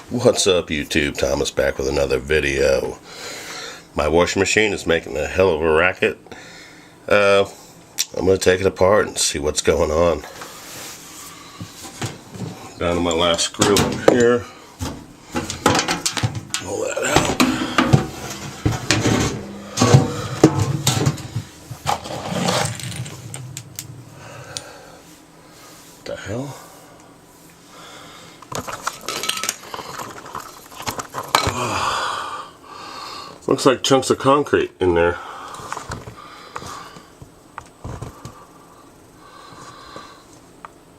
What's up, YouTube? Thomas back with another video. My washing machine is making a hell of a racket. I'm going to take it apart and see what's going on. Down to my last screw in here. Pull that out. What the hell? Looks like chunks of concrete in there.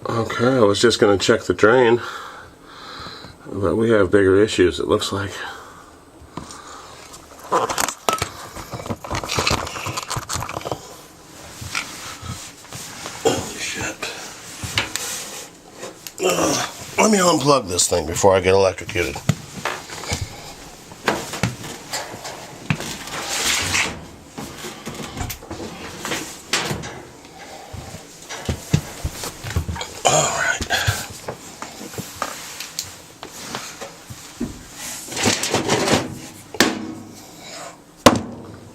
Okay, I was just going to check the drain, but we have bigger issues, it looks like. Holy shit. Let me unplug this thing before I get electrocuted.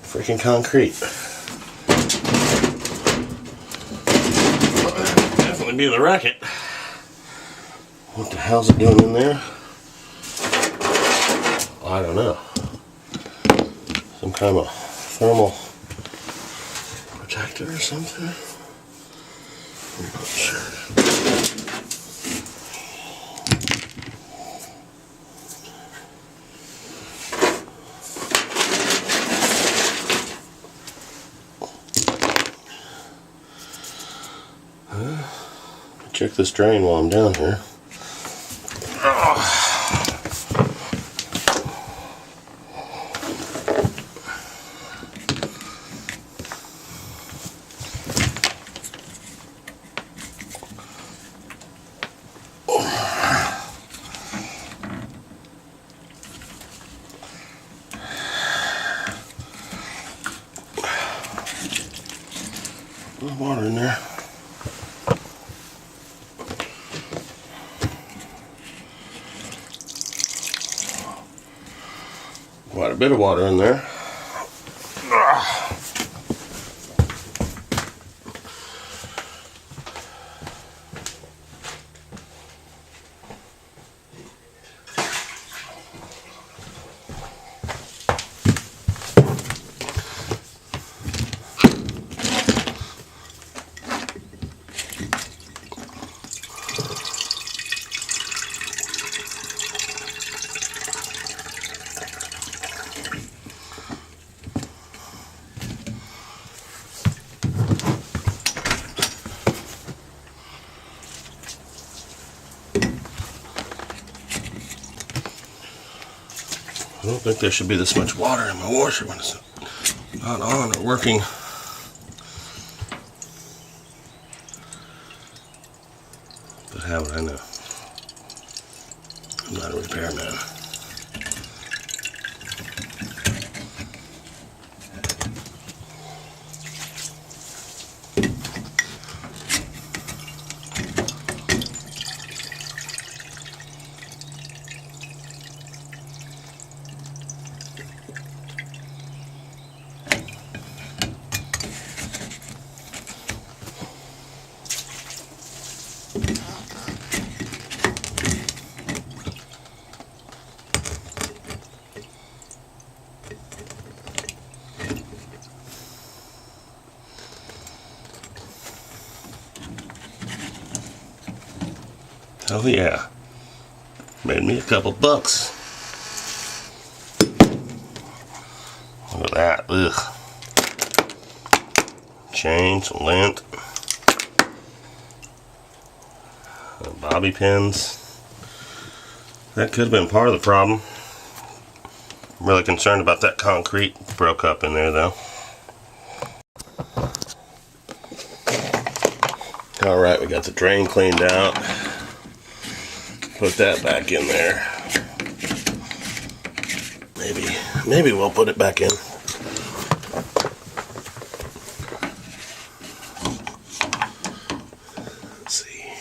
Freaking concrete. Well, that would definitely be the racket. What the hell's it doing in there? I don't know. Some kind of thermal protector or something? I'm not sure. Check this drain while I'm down here. A little water in there. Quite a bit of water in there. I don't think there should be this much water in my washer when it's not on or working. But how would I know? I'm not a repairman. Oh yeah, made me a couple bucks. Look at that, ugh. Chain, some lint, bobby pins. That could have been part of the problem. I'm really concerned about that concrete broke up in there though. Alright, we got the drain cleaned out. Put that back in there. Maybe we'll put it back in. Let's see.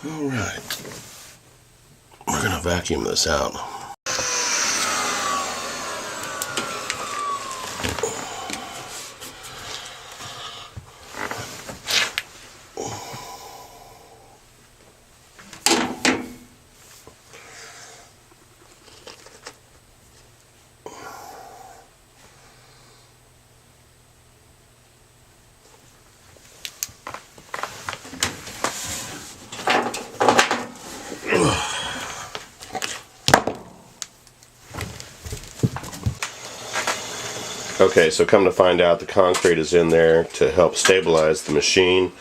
Alright. We're going to vacuum this out. Okay, so come to find out, the concrete is in there to help stabilize the machine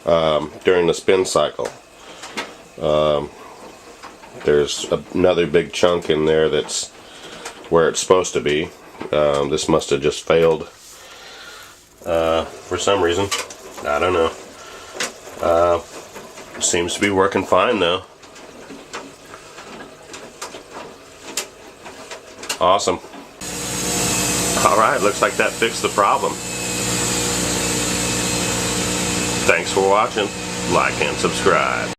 during the spin cycle. There's another big chunk in there that's where it's supposed to be. This must have just failed for some reason. I don't know. Seems to be working fine though. Awesome. Alright, looks like that fixed the problem. Thanks for watching. Like and subscribe.